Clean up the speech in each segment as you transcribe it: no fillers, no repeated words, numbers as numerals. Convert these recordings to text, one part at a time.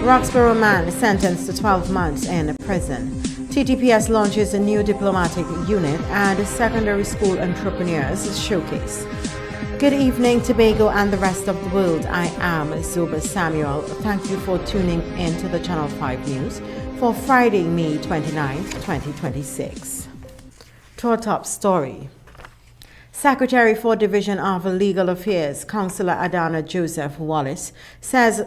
Roxborough man sentenced to 12 months in prison. TTPS launches a new diplomatic unit and secondary school entrepreneurs showcase. Good evening, Tobago and the rest of the world. I am Zoba Samuel. Thank you for tuning in to the Channel 5 News for Friday, May 29th, 2026. To our top story. Secretary for Division of Legal Affairs, Councillor Adana Joseph Wallace, says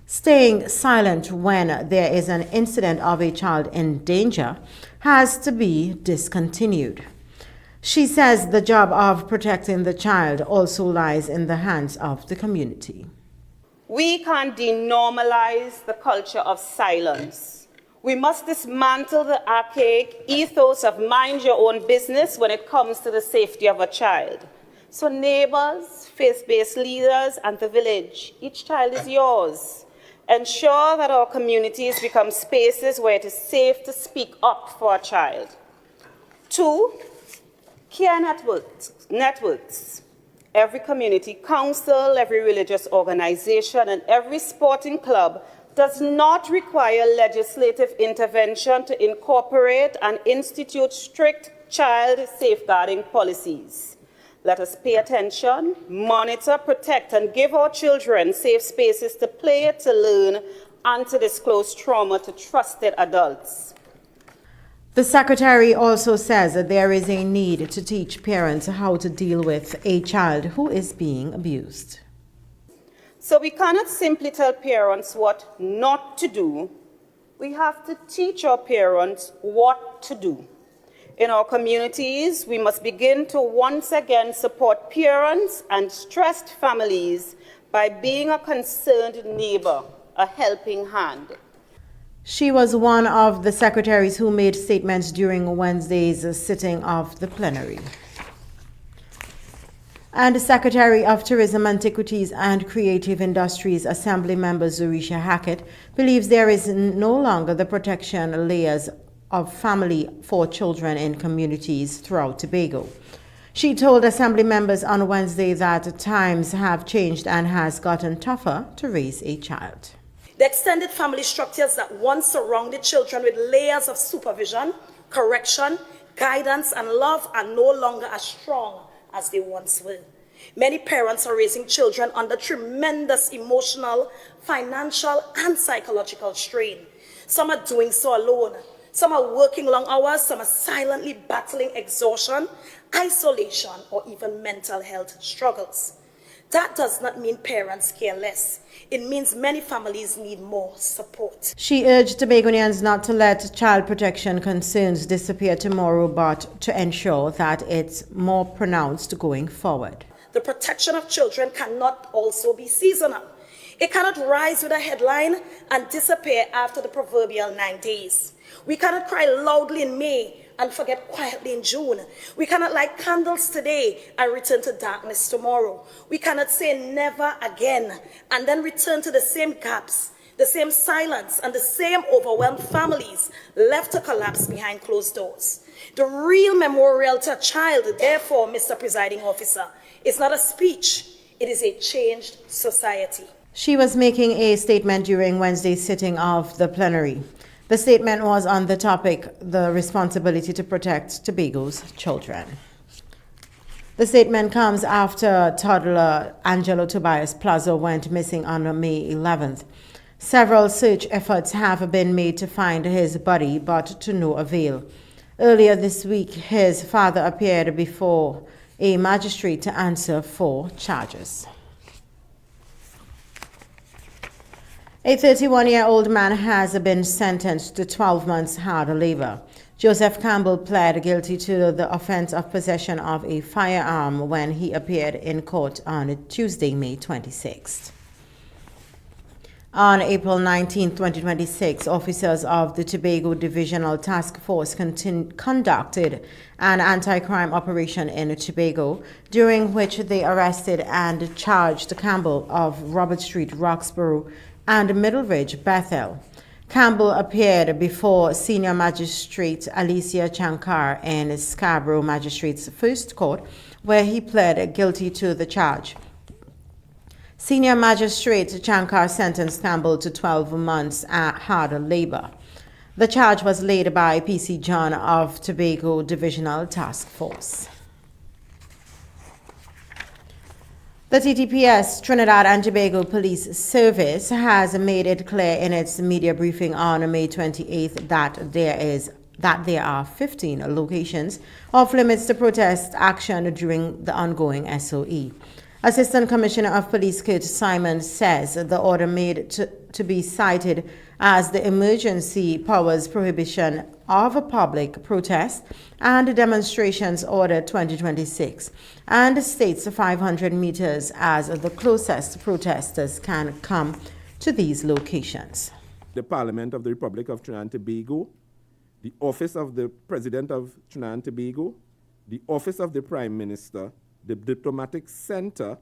staying silent when there is an incident of a child in danger has to be discontinued. She says the job of protecting the child also lies in the hands of the community. We can't denormalize the culture of silence. We must dismantle the archaic ethos of mind your own business when it comes to the safety of a child. So neighbors, faith-based leaders, and the village, each child is yours. Ensure that our communities become spaces where it is safe to speak up for a child. 2, care networks. Every community council, every religious organization, and every sporting club does not require legislative intervention to incorporate and institute strict child safeguarding policies. Let us pay attention, monitor, protect, and give our children safe spaces to play, to learn, and to disclose trauma to trusted adults. The Secretary also says that there is a need to teach parents how to deal with a child who is being abused. So we cannot simply tell parents what not to do. We have to teach our parents what to do. In our communities, we must begin to once again support parents and stressed families by being a concerned neighbor, a helping hand. She was one of the secretaries who made statements during Wednesday's sitting of the plenary. And the Secretary of Tourism, Antiquities and Creative Industries, Assembly Member Zurisha Hackett, believes there is no longer the protection layers of family for children in communities throughout Tobago. She told Assembly members on Wednesday that times have changed and has gotten tougher to raise a child. The extended family structures that once surrounded children with layers of supervision, correction, guidance, and love are no longer as strong as they once were. Many parents are raising children under tremendous emotional, financial, and psychological strain. Some are doing so alone. Some are working long hours, some are silently battling exhaustion, isolation, or even mental health struggles. That does not mean parents care less. It means many families need more support. She urged Tobagonians not to let child protection concerns disappear tomorrow, but to ensure that it's more pronounced going forward. The protection of children cannot also be seasonal. It cannot rise with a headline and disappear after the proverbial 9 days. We cannot cry loudly in May and forget quietly in June. We cannot light candles today and return to darkness tomorrow. We cannot say never again and then return to the same gaps, the same silence, and the same overwhelmed families left to collapse behind closed doors. The real memorial to a child, therefore, Mr. Presiding Officer, is not a speech. It is a changed society. She was making a statement during Wednesday's sitting of the plenary. The statement was on the topic, the responsibility to protect Tobago's children. The statement comes after toddler Angelo Tobias Plaza went missing on May 11th. Several search efforts have been made to find his body, but to no avail. Earlier this week, his father appeared before a magistrate to answer 4 charges. A 31-year-old man has been sentenced to 12 months hard labor. Joseph Campbell pled guilty to the offense of possession of a firearm when he appeared in court on Tuesday, May 26th. On April 19, 2026, officers of the Tobago Divisional Task Force conducted an anti-crime operation in Tobago, during which they arrested and charged Campbell of Robert Street, Roxborough, and Middleridge, Bethel. Campbell appeared before Senior Magistrate Alicia Chankar in Scarborough Magistrates' First Court, where he pled guilty to the charge. Senior Magistrate Chankar sentenced Campbell to 12 months at hard labor. The charge was laid by PC John of Tobago Divisional Task Force. The TTPS Trinidad and Tobago Police Service has made it clear in its media briefing on May 28th that there are 15 locations off limits to protest action during the ongoing SOE. Assistant Commissioner of Police Kurt Simon says the order made to be cited as the Emergency Powers Prohibition of a Public Protest and Demonstrations Order 2026 and states 500 meters as the closest protesters can come to these locations. The Parliament of the Republic of Trinidad and Tobago, the Office of the President of Trinidad and Tobago, the Office of the Prime Minister, the Diplomatic Center,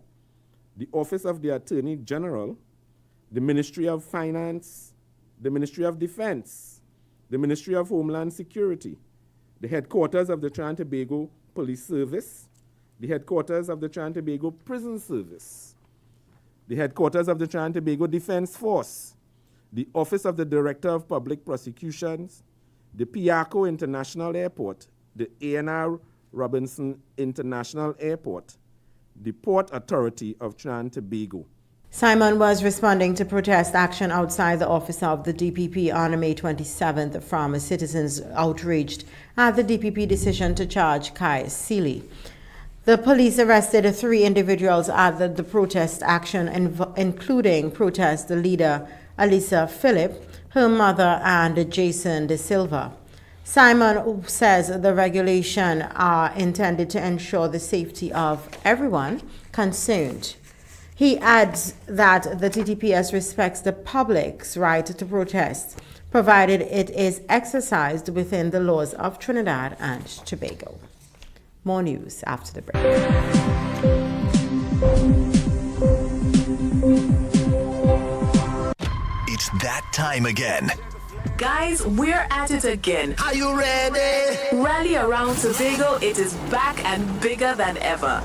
the Office of the Attorney General, the Ministry of Finance, the Ministry of Defense, the Ministry of Homeland Security, the headquarters of the Trinidad and Tobago Police Service, the headquarters of the Trinidad and Tobago Prison Service, the headquarters of the Trinidad and Tobago Defense Force, the Office of the Director of Public Prosecutions, the Piaco International Airport, the A&R Robinson International Airport, the Port Authority of Trinidad and Tobago. Simon was responding to protest action outside the office of the DPP on May 27th from citizens outraged at the DPP decision to charge Kai Seeley. The police arrested 3 individuals at the protest action, including protest leader Alisa Phillip, her mother, and Jason De Silva. Simon says the regulations are intended to ensure the safety of everyone concerned. He adds that the TTPS respects the public's right to protest, provided it is exercised within the laws of Trinidad and Tobago. More news after the break. It's that time again. Guys, we're at it again. Are you ready? Rally Around Tobago, it is back and bigger than ever.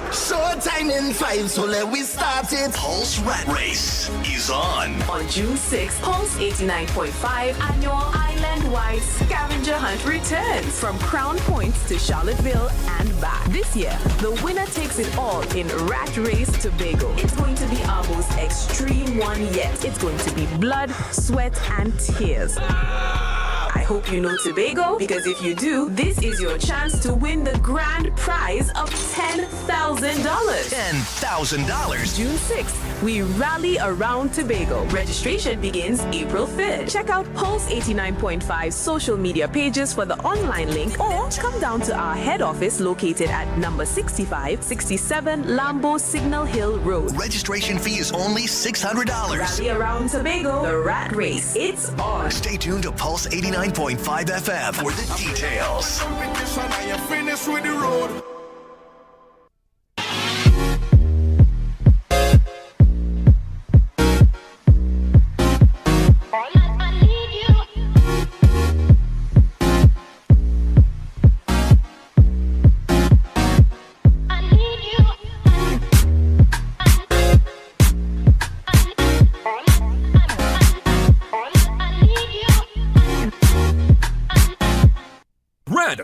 Showtime in 5, so let we start it. Pulse Rat Race is on. On June 6th, Pulse 89.5 annual island-wide scavenger hunt returns from Crown Point to Charlottesville and back. This year, the winner takes it all in Rat Race Tobago. It's going to be our most extreme one yet. It's going to be blood, sweat, and tears. I hope you know Tobago, because if you do, this is your chance to win the grand prize of $10,000. $10,000. June 6th, we rally around Tobago. Registration begins April 5th. Check out Pulse 89.5 social media pages for the online link, or come down to our head office located at number 6567 Lambo Signal Hill Road. Registration fee is only $600. Rally around Tobago, the Rat Race. It's on. Stay tuned to Pulse 89.5 FM for the details.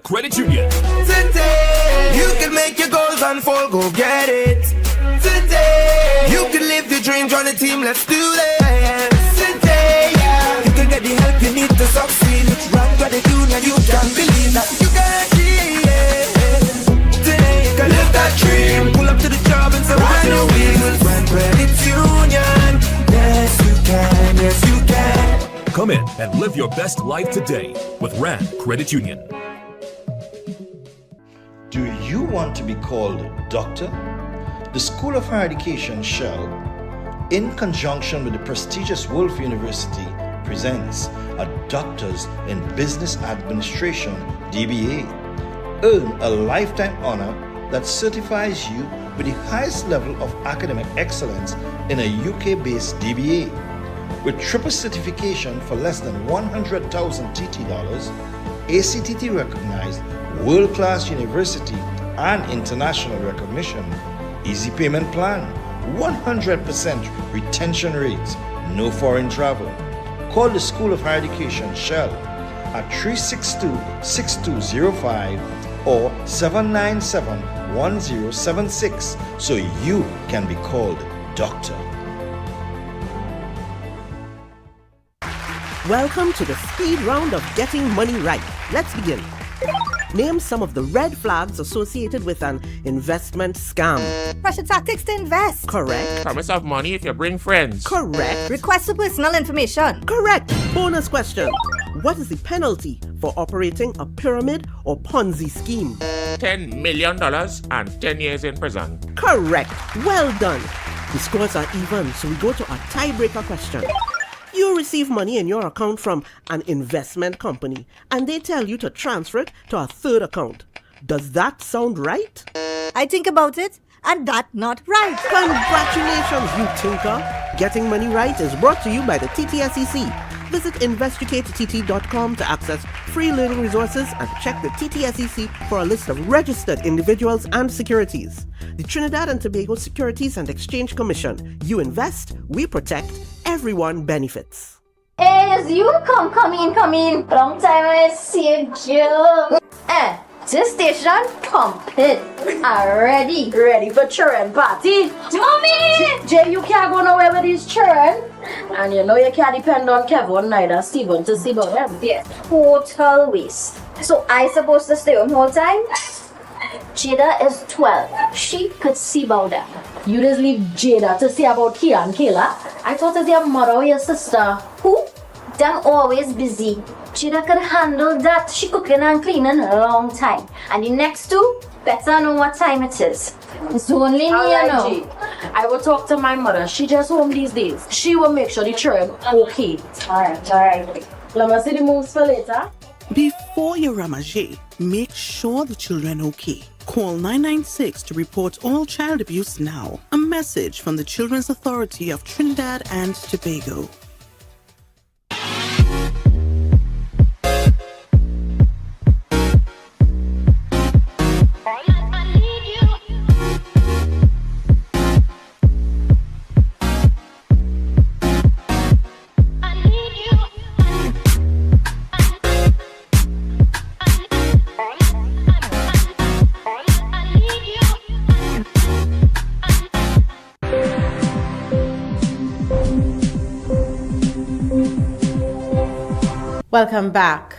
Credit Union. Today, you can make your goals unfold, go get it. Today, you can live your dream, join the team, let's do this. Today, you can get the help you need to succeed. Run Credit Union, you can believe that you can achieve it. Today, you can live that dream, pull up to the job and survive the wheels. Run Credit Union, yes you can, yes you can. Come in and live your best life today with Rand Credit Union. Do you want to be called doctor? The School of Higher Education shall, in conjunction with the prestigious Wolf University, presents a Doctors in Business Administration DBA. Earn a lifetime honor that certifies you with the highest level of academic excellence in a UK-based DBA. With triple certification for less than 100,000 TT dollars, ACTT recognized world-class university and international recognition, easy payment plan, 100% retention rate, no foreign travel. Call the School of Higher Education Shell at 362-6205 or 797-1076 so you can be called doctor. Welcome to the speed round of getting money right. Let's begin. Name some of the red flags associated with an investment scam. Pressure tactics to invest. Correct. Promise of money if you bring friends. Correct. Request for personal information. Correct. Bonus question. What is the penalty for operating a pyramid or Ponzi scheme? $10 million and 10 years in prison. Correct. Well done. The scores are even, so we go to our tiebreaker question. You receive money in your account from an investment company and they tell you to transfer it to a third account. Does that sound right? I think about it and that not right. Congratulations, you tinker. Getting Money Right is brought to you by the TTSEC. Visit investigateTT.com to access free learning resources and check the TTSEC for a list of registered individuals and securities. The Trinidad and Tobago Securities and Exchange Commission. You invest, we protect, everyone benefits. As you come in. Long time I see you. This station pumping. Ready for children party. Mommy! Jay, you can't go nowhere with these children. And you know you can't depend on Kevin neither Stephen to see about them. Yes, total waste. So I supposed to stay home whole time? Jada is 12. She could see about them. You just leave Jada to see about Kia and Kayla? I thought it was your mother or your sister. Who? Them always busy. Jada could handle that. She cooking and cleaning a long time. And the next two, better know what time it is. It's only me, you know. I will talk to my mother. She just home these days. She will make sure the children okay. Alright. Let me see the moves for later. Before you ramage, make sure the children okay. Call 996 to report all child abuse now. A message from the Children's Authority of Trinidad and Tobago. Welcome back.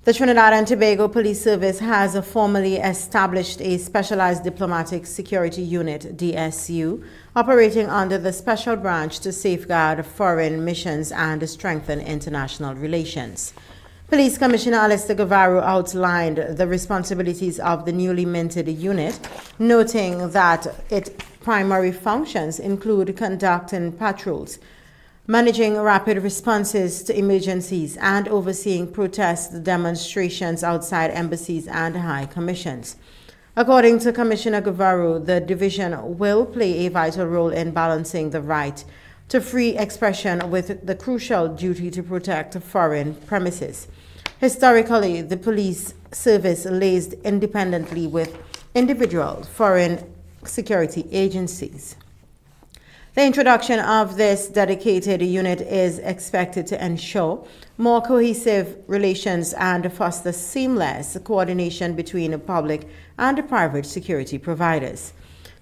The Trinidad and Tobago Police Service has formally established a Specialized Diplomatic Security Unit, DSU, operating under the Special Branch to safeguard foreign missions and strengthen international relations. Police Commissioner Alistair Guevara outlined the responsibilities of the newly minted unit, noting that its primary functions include conducting patrols, managing rapid responses to emergencies, and overseeing protest demonstrations outside embassies and high commissions. According to Commissioner Guevara, the division will play a vital role in balancing the right to free expression with the crucial duty to protect foreign premises. Historically, the police service liaised independently with individual foreign security agencies. The introduction of this dedicated unit is expected to ensure more cohesive relations and foster seamless coordination between public and private security providers.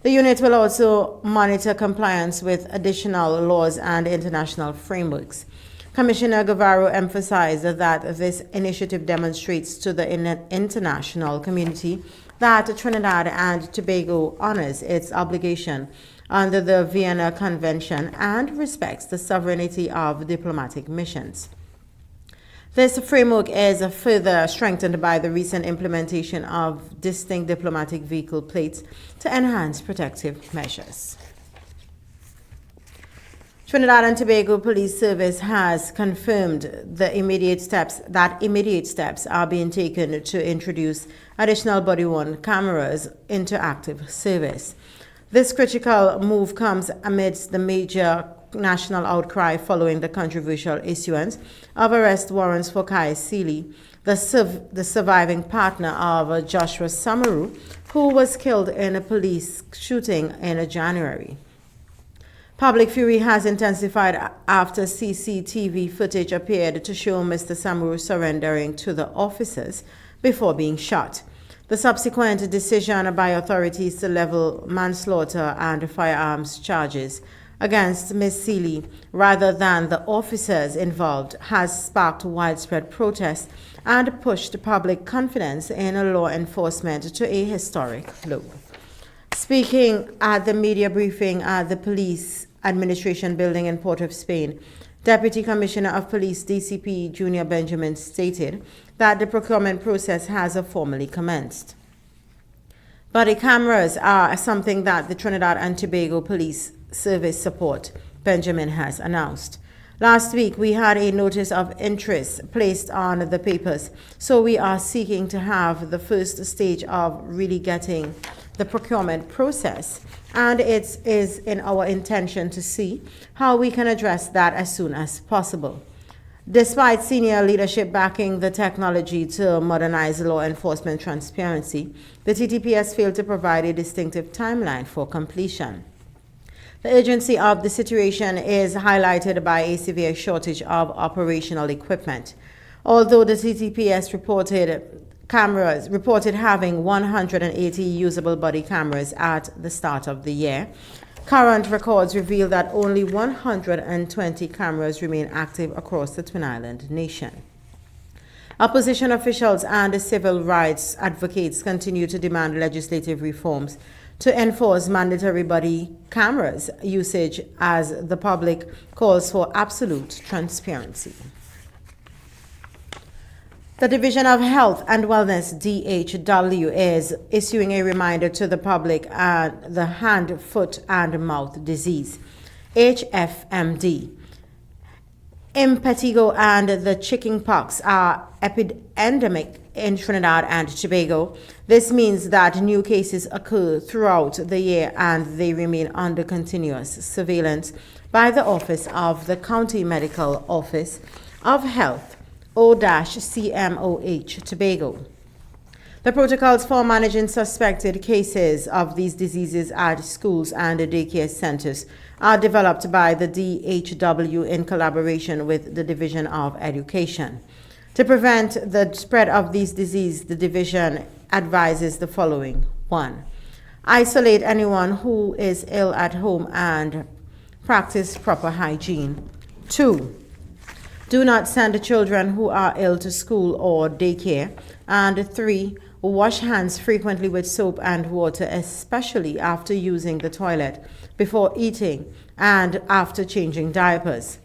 The unit will also monitor compliance with additional laws and international frameworks. Commissioner Guevara emphasized that this initiative demonstrates to the international community that Trinidad and Tobago honors its obligation under the Vienna Convention and respects the sovereignty of diplomatic missions. This framework is further strengthened by the recent implementation of distinct diplomatic vehicle plates to enhance protective measures. Trinidad and Tobago Police Service has confirmed the immediate steps are being taken to introduce additional body-worn cameras into active service. This critical move comes amidst the major national outcry following the controversial issuance of arrest warrants for Kai Seeley, the surviving partner of Joshua Samaru, who was killed in a police shooting in January. Public fury has intensified after CCTV footage appeared to show Mr. Samuru surrendering to the officers before being shot. The subsequent decision by authorities to level manslaughter and firearms charges against Ms. Seeley rather than the officers involved has sparked widespread protests and pushed public confidence in law enforcement to a historic low. Speaking at the media briefing at the Police Administration Building in Port of Spain, Deputy Commissioner of Police DCP Junior Benjamin stated that the procurement process has formally commenced. Body cameras are something that the Trinidad and Tobago Police Service support, Benjamin has announced. Last week, we had a notice of interest placed on the papers, so we are seeking to have the first stage of really getting the procurement process, and it is in our intention to see how we can address that as soon as possible. Despite senior leadership backing the technology to modernize law enforcement transparency, the TTPS failed to provide a distinctive timeline for completion. The urgency of the situation is highlighted by a severe shortage of operational equipment. Although the TTPS reported having 180 usable body cameras at the start of the year, current records reveal that only 120 cameras remain active across the Twin Island nation. Opposition officials and civil rights advocates continue to demand legislative reforms to enforce mandatory body cameras usage as the public calls for absolute transparency. The Division of Health and Wellness, DHW, is issuing a reminder to the public the hand, foot, and mouth disease, HFMD. Impetigo and the chickenpox are epidemic in Trinidad and Tobago. This means that new cases occur throughout the year and they remain under continuous surveillance by the Office of the County Medical Office of Health, O-CMOH, Tobago. The protocols for managing suspected cases of these diseases at schools and daycare centers are developed by the DHW in collaboration with the Division of Education. To prevent the spread of these diseases, the division advises the following. 1. Isolate anyone who is ill at home and practice proper hygiene. 2. Do not send children who are ill to school or daycare. And 3. Wash hands frequently with soap and water, especially after using the toilet, before eating, and after changing diapers.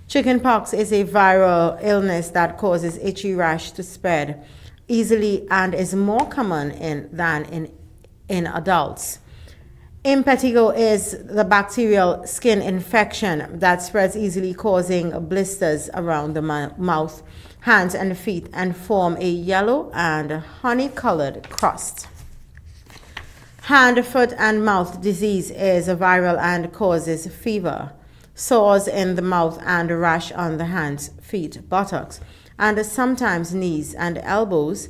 Chickenpox is a viral illness that causes itchy rash to spread easily and is more common than in adults. Impetigo is the bacterial skin infection that spreads easily, causing blisters around the mouth, hands, and feet, and form a yellow and honey-colored crust. Hand, foot, and mouth disease is viral and causes fever, sores in the mouth, and a rash on the hands, feet, buttocks, and sometimes knees and elbows,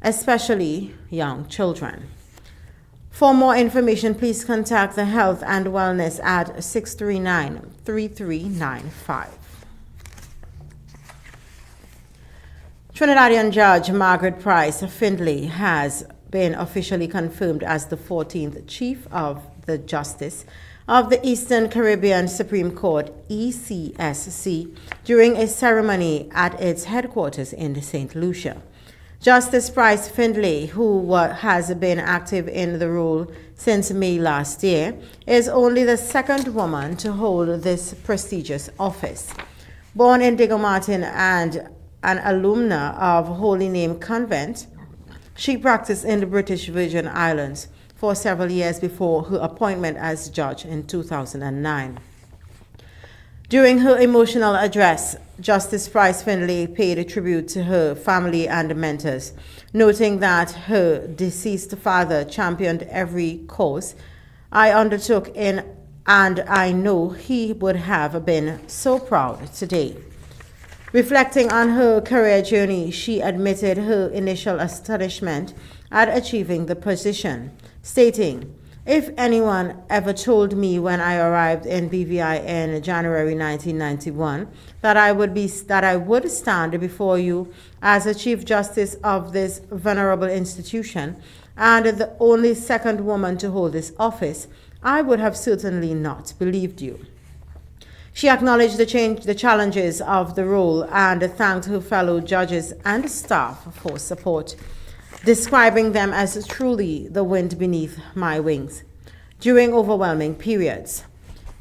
especially young children. For more information, please contact the Health and Wellness at 639-3395. Trinidadian Judge Margaret Price Findlay has been officially confirmed as the 14th Chief of the Justice of the Eastern Caribbean Supreme Court, ECSC, during a ceremony at its headquarters in St. Lucia. Justice Price Findlay, who has been active in the role since May last year, is only the second woman to hold this prestigious office. Born in Diego Martin and an alumna of Holy Name Convent, she practiced in the British Virgin Islands for several years before her appointment as judge in 2009. During her emotional address, Justice Price Findlay paid a tribute to her family and mentors, noting that her deceased father championed every cause I undertook and I know he would have been so proud today. Reflecting on her career journey, she admitted her initial astonishment at achieving the position, stating, If anyone ever told me when I arrived in BVI in January 1991 that I would stand before you as a Chief Justice of this venerable institution and the only second woman to hold this office, I would have certainly not believed you. She acknowledged the challenges of the role and thanked her fellow judges and staff for support, describing them as truly the wind beneath my wings during overwhelming periods.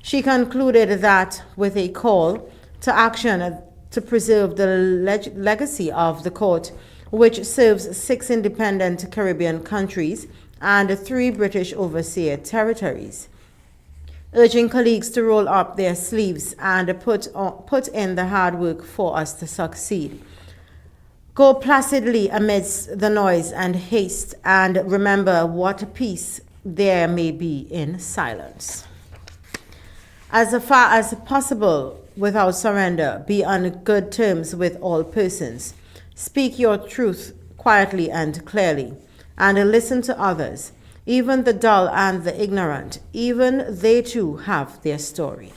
She concluded that with a call to action to preserve the legacy of the court, which serves 6 independent Caribbean countries and 3 British overseas territories, urging colleagues to roll up their sleeves and put in the hard work for us to succeed. Go placidly amidst the noise and haste, and remember what peace there may be in silence. As far as possible, without surrender, be on good terms with all persons. Speak your truth quietly and clearly, and listen to others, even the dull and the ignorant. Even they too have their story.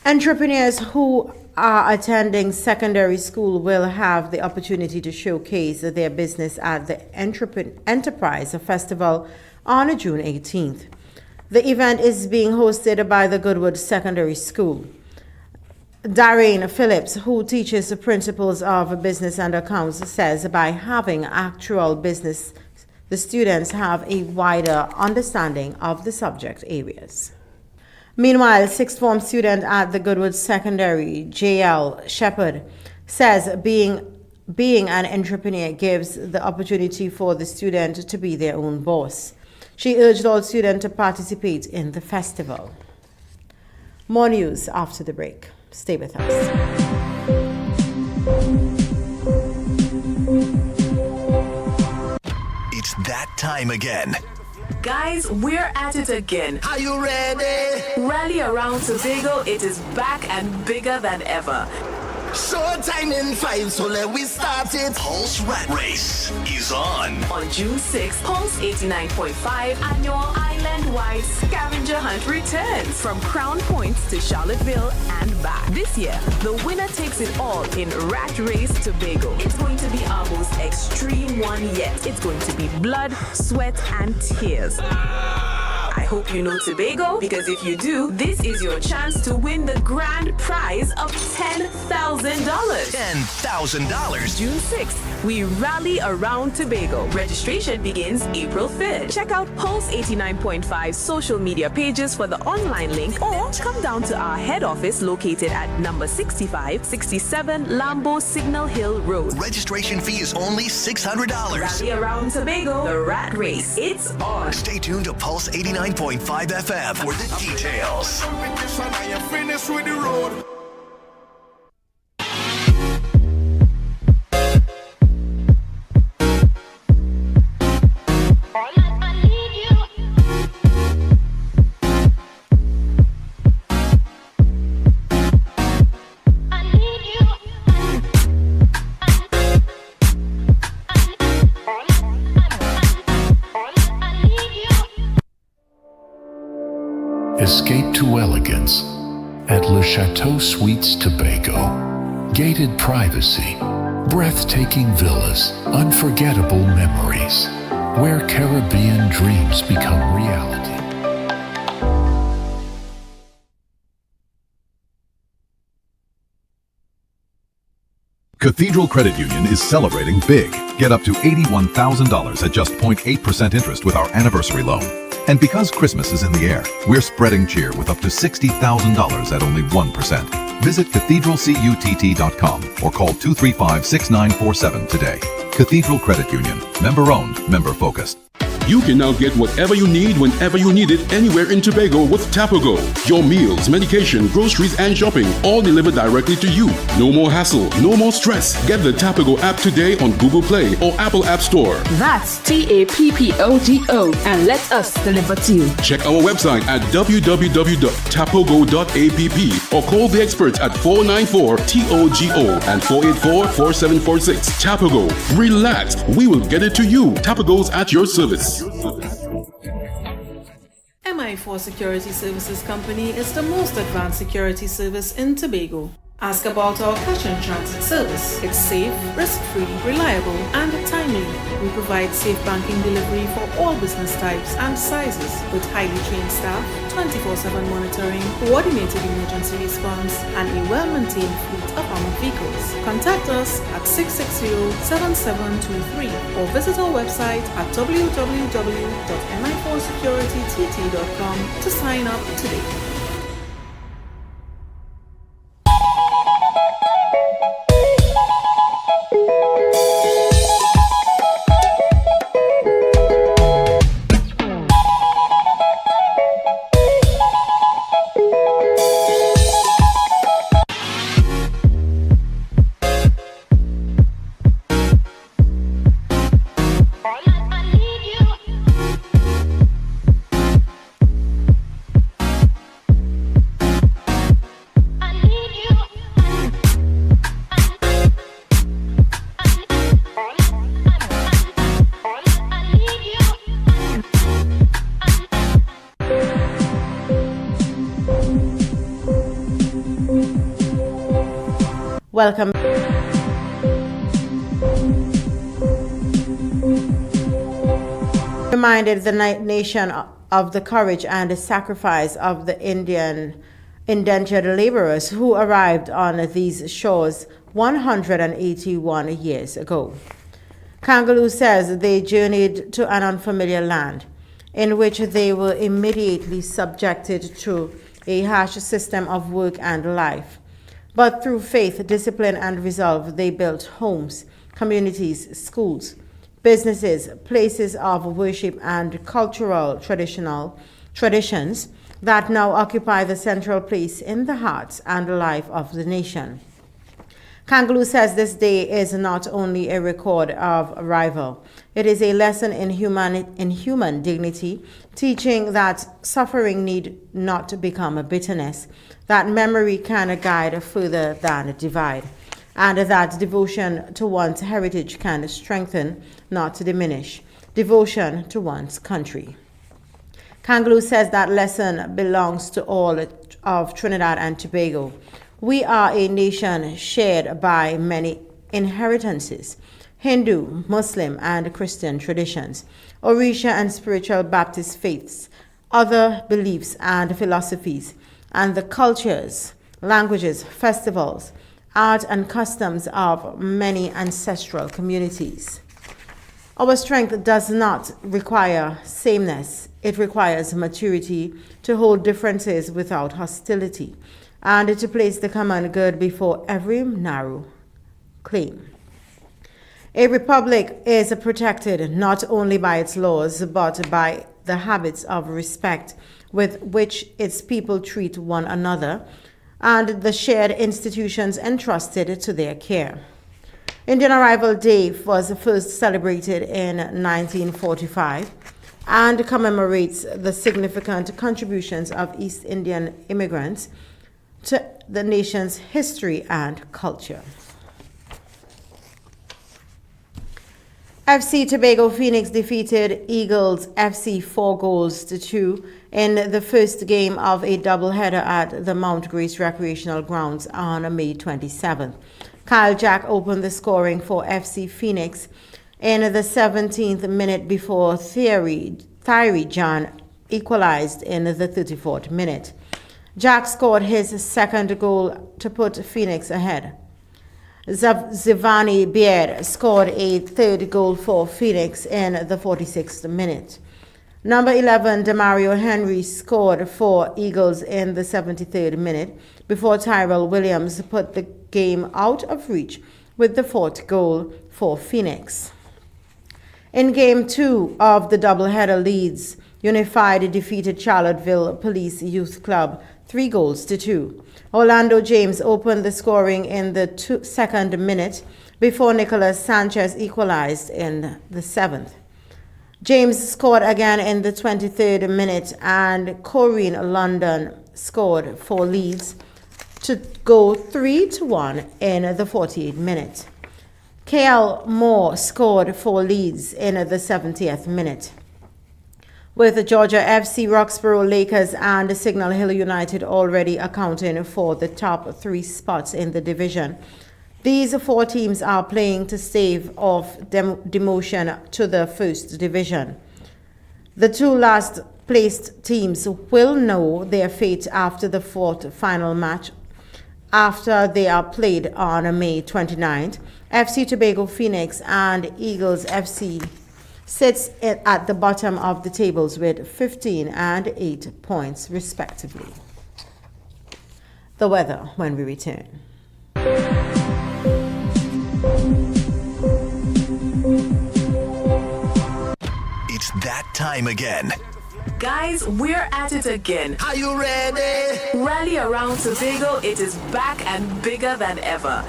Entrepreneurs who are attending secondary school will have the opportunity to showcase their business at the Enterprise Festival on June 18th. The event is being hosted by the Goodwood Secondary School. Darren Phillips, who teaches the principles of business and accounts, says by having actual business, the students have a wider understanding of the subject areas. Meanwhile, sixth form student at the Goodwood Secondary, J.L. Shepard, says being an entrepreneur gives the opportunity for the student to be their own boss. She urged all students to participate in the festival. More news after the break. Stay with us. It's that time again. Guys, we're at it again. Are you ready? Rally around Tobago, it is back and bigger than ever. Showtime in 5, so let we start it. Pulse Rat Race is on. On June 6th, Pulse 89.5 annual island-wide scavenger hunt returns from Crown Points to Charlottesville and back. This year, the winner takes it all in Rat Race Tobago. It's going to be our most extreme one yet. It's going to be blood, sweat, and tears. I hope you know Tobago, because if you do, this is your chance to win the grand prize of $10,000. $10,000. June 6th, we rally around Tobago. Registration begins April 5th. Check out Pulse 89.5 social media pages for the online link, or come down to our head office located at number 6567 Lambeau Signal Hill Road. Registration fee is only $600. Rally around Tobago, the Rat Race. It's on. Stay tuned to Pulse 89.5 FM for the details. Escape to elegance at Le Chateau Suites Tobago. Gated privacy, breathtaking villas, unforgettable memories, where Caribbean dreams become reality. Cathedral Credit Union is celebrating big. Get up to $81,000 at just 0.8% interest with our anniversary loan. And because Christmas is in the air, we're spreading cheer with up to $60,000 at only 1%. Visit cathedralcutt.com or call 235-6947 today. Cathedral Credit Union. Member-owned, member-focused. You can now get whatever you need whenever you need it anywhere in Tobago with Tobago. Your meals, medication, groceries, and shopping all delivered directly to you. No more hassle, no more stress. Get the Tobago app today on Google Play or Apple App Store. That's TAPPOGO, and let us deliver to you. Check our website at www.tapogo.app or call the experts at 494-TOGO and 484-4746. Tobago. Relax. We will get it to you. Tobago's at your service. MI4 Security Services Company is the most advanced security service in Tobago. Ask about our cash and transit service. It's safe, risk-free, reliable, and timely. We provide safe banking delivery for all business types and sizes with highly trained staff, 24/7 monitoring, coordinated emergency response, and a well-maintained fleet of armored vehicles. Contact us at 660-7723 or visit our website at www.mi4securitytt.com to sign up today. Welcome. Reminded the nation of the courage and the sacrifice of the Indian indentured laborers who arrived on these shores 181 years ago. Kangaloo says they journeyed to an unfamiliar land in which they were immediately subjected to a harsh system of work and life. But through faith, discipline, and resolve, they built homes, communities, schools, businesses, places of worship, and cultural traditions that now occupy the central place in the hearts and life of the nation. Kangaloo says this day is not only a record of arrival, it is a lesson in human dignity, teaching that suffering need not become a bitterness, that memory can guide further than divide, and that devotion to one's heritage can strengthen, not diminish, devotion to one's country. Kangaloo says that lesson belongs to all of Trinidad and Tobago. We are a nation shared by many inheritances, Hindu, Muslim, and Christian traditions, Orisha and spiritual Baptist faiths, other beliefs and philosophies, and the cultures, languages, festivals, art, and customs of many ancestral communities. Our strength does not require sameness. It requires maturity to hold differences without hostility, and to place the common good before every narrow claim. A republic is protected not only by its laws, but by the habits of respect with which its people treat one another, and the shared institutions entrusted to their care. Indian Arrival Day was first celebrated in 1945 and commemorates the significant contributions of East Indian immigrants to the nation's history and culture. FC Tobago Phoenix defeated Eagles FC 4-2 in the first game of a doubleheader at the Mount Grace Recreational Grounds on May 27th. Kyle Jack opened the scoring for FC Phoenix in the 17th minute before Thierry John equalized in the 34th minute. Jack scored his second goal to put Phoenix ahead. Zivani Beard scored a third goal for Phoenix in the 46th minute. Number 11, Demario Henry scored for Eagles in the 73rd minute before Tyrell Williams put the game out of reach with the fourth goal for Phoenix. In Game 2 of the doubleheader, Leeds Unified defeated Charlottesville Police Youth Club 3-2. Orlando James opened the scoring in the second minute before Nicholas Sanchez equalized in the 7th. James scored again in the 23rd minute and Corinne London scored for Leeds to go 3-1 in the 48th minute. KL Moore scored for Leeds in the 70th minute. With Georgia FC, Roxborough Lakers and Signal Hill United already accounting for the top 3 spots in the division, these 4 teams are playing to stave off demotion to the first division. The 2 last placed teams will know their fate after the 4th final match after they are played on May 29th. FC Tobago Phoenix and Eagles FC sits at the bottom of the tables with 15 and 8 points respectively. The weather when we return. It's that time again. Guys, we're at it again. Are you ready? Rally around Tobago, it is back and bigger than ever.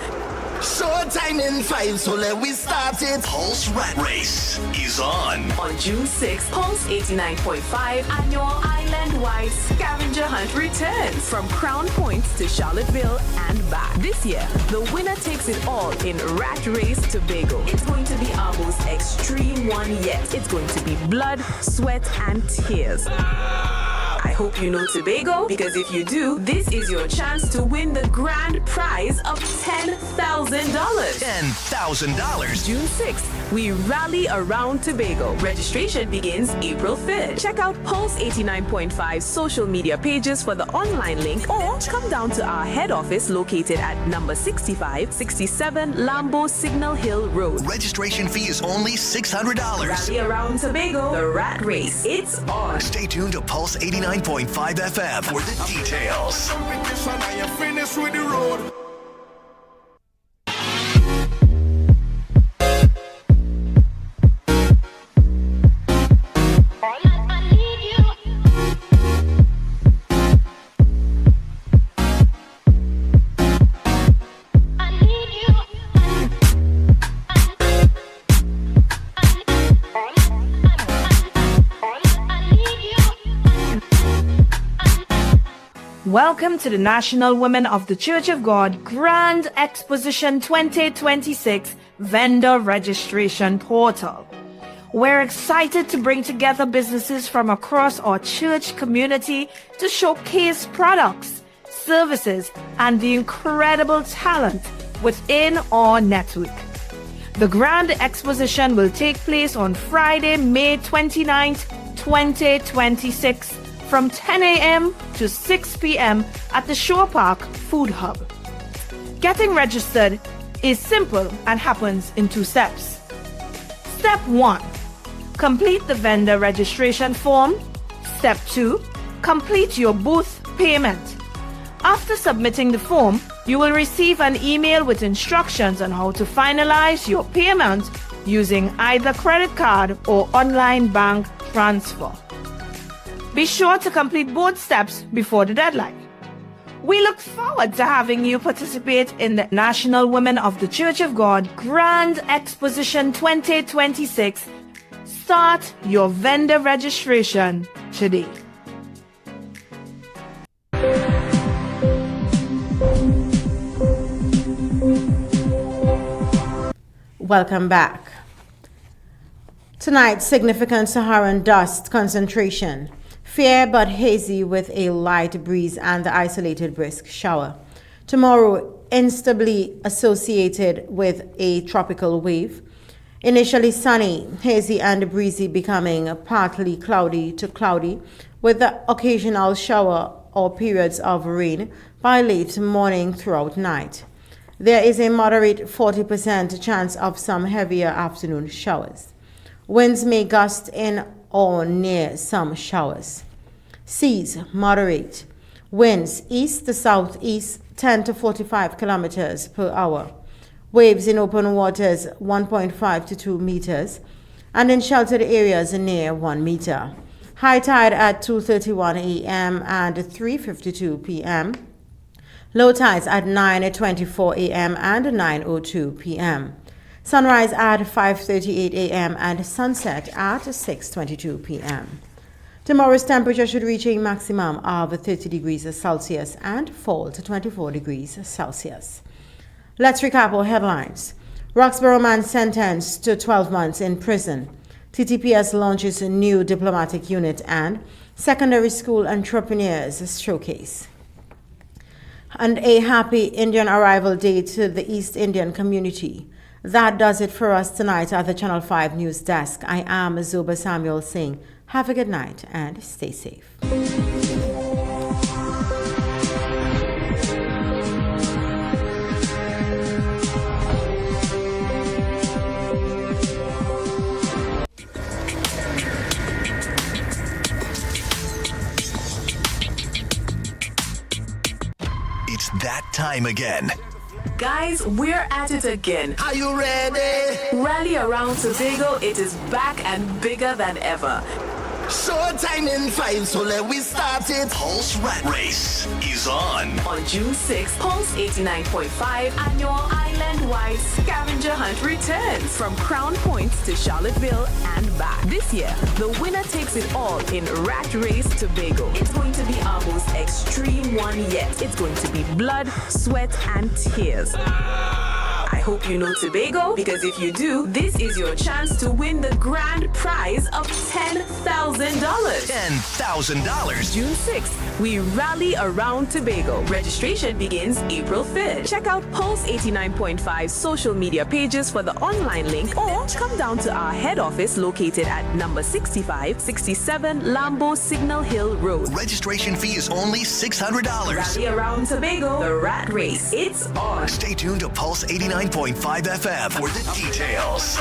Showtime in 5, so let we start it. Pulse Rat Race is on. On June 6th, Pulse 89.5 annual island-wide scavenger hunt returns from Crown Points to Charlottesville and back. This year, the winner takes it all in Rat Race Tobago. It's going to be our most extreme one yet. It's going to be blood, sweat, and tears. I hope you know Tobago, because if you do, this is your chance to win the grand prize of $10,000. $10,000. June 6th, we rally around Tobago. Registration begins April 5th. Check out Pulse 89.5 social media pages for the online link, or come down to our head office located at number 6567 Lambeau Signal Hill Road. Registration fee is only $600. Rally around Tobago, the Rat Race. It's on. Stay tuned to Pulse 89.5 FM for the details. Welcome to the National Women of the Church of God Grand Exposition 2026 Vendor Registration Portal. We're excited to bring together businesses from across our church community to showcase products, services, and the incredible talent within our network. The Grand Exposition will take place on Friday, May 29th, 2026 from 10 a.m. to 6 p.m. at the Shore Park Food Hub. Getting registered is simple and happens in 2 steps. Step 1. Complete the vendor registration form. Step 2. Complete your booth payment. After submitting the form, you will receive an email with instructions on how to finalize your payment using either credit card or online bank transfer. Be sure to complete both steps before the deadline. We look forward to having you participate in the National Women of the Church of God Grand Exposition 2026. Start your vendor registration today. Welcome back. Tonight, significant Saharan dust concentration. Fair but hazy with a light breeze and the isolated brisk shower. Tomorrow, instably associated with a tropical wave. Initially sunny, hazy and breezy, becoming partly cloudy to cloudy with the occasional shower or periods of rain by late morning throughout night. There is a moderate 40% chance of some heavier afternoon showers. Winds may gust in or near some showers. Seas moderate. Winds east to southeast 10 to 45 kilometers per hour. Waves in open waters 1.5 to 2 meters. and in sheltered areas near 1 meter. High tide at 2:31 a.m. and 3:52 p.m. Low tides at 9:24 a.m. and 9:02 p.m. Sunrise at 5:38 a.m. and sunset at 6:22 p.m. Tomorrow's temperature should reach a maximum of 30 degrees Celsius and fall to 24 degrees Celsius. Let's recap our headlines. Roxborough man sentenced to 12 months in prison. TTPS launches a new diplomatic unit and secondary school entrepreneurs showcase. And a happy Indian arrival day to the East Indian community. That does it for us tonight at the Channel 5 News Desk. I am Zoba Samuel saying have a good night and stay safe. It's that time again. Guys, we're at it again. Are you ready? Rally around Tobago, it is back and bigger than ever. Showtime in 5, so let we start it. Pulse Rat Race is on. On June 6th, Pulse 89.5 annual island-wide scavenger hunt returns from Crown Points to Charlottesville and back. This year, the winner takes it all in Rat Race Tobago. It's going to be our most extreme one yet. It's going to be blood, sweat, and tears. I hope you know Tobago, because if you do, this is your chance to win the grand prize of $10,000. $10,000. June 6th, we rally around Tobago. Registration begins April 5th. Check out Pulse 89.5 social media pages for the online link, or come down to our head office located at number 6567 Lambeau Signal Hill Road. Registration fee is only $600. Rally around Tobago, the Rat Race. It's on. Stay tuned to Pulse 89.5 FM for the details.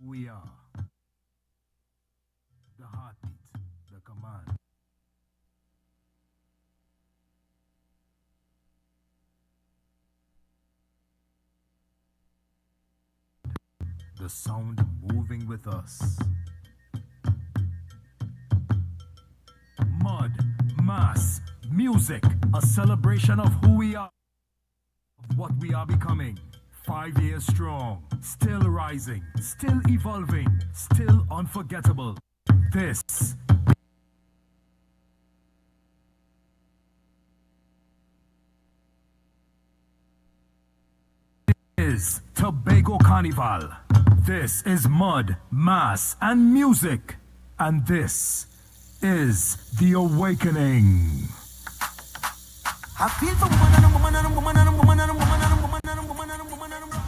We are the heartbeat, the command. The sound moving with us. Mud, mass, music, a celebration of who we are, of what we are becoming. 5 years strong, still rising, still evolving, still unforgettable. This is Tobago Carnival. This is mud, mass, and music. And this is the awakening. I feel for woman and a woman and a woman and a woman and a woman and a woman and a woman and a woman and a woman.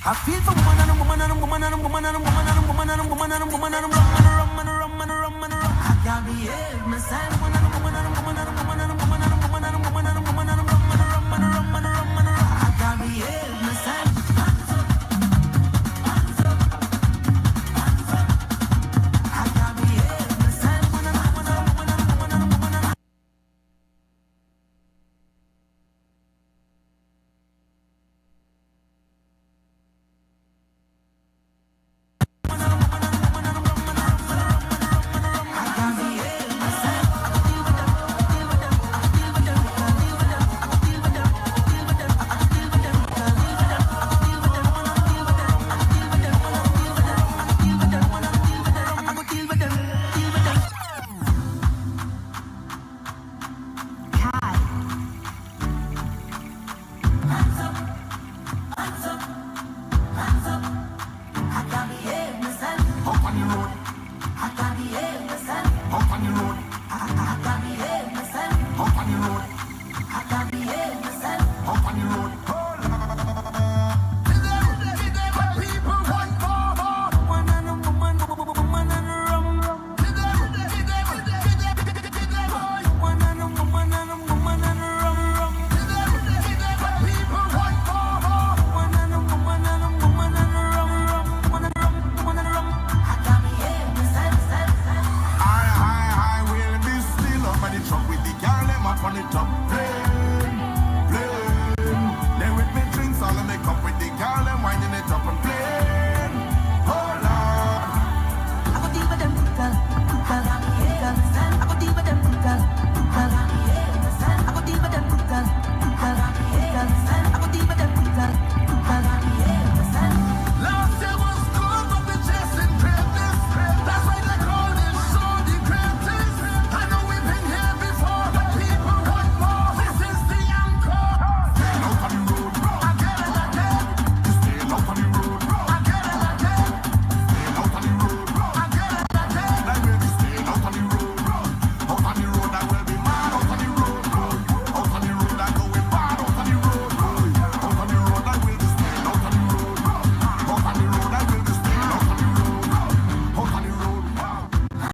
I feel for woman and a woman and a woman and a woman and a woman and a woman and a woman and a woman and a rum and a rum and a rum and a rum and a rum. I can't behave myself. Woman and a woman and a woman and a woman and a woman and a woman and a woman and a woman and a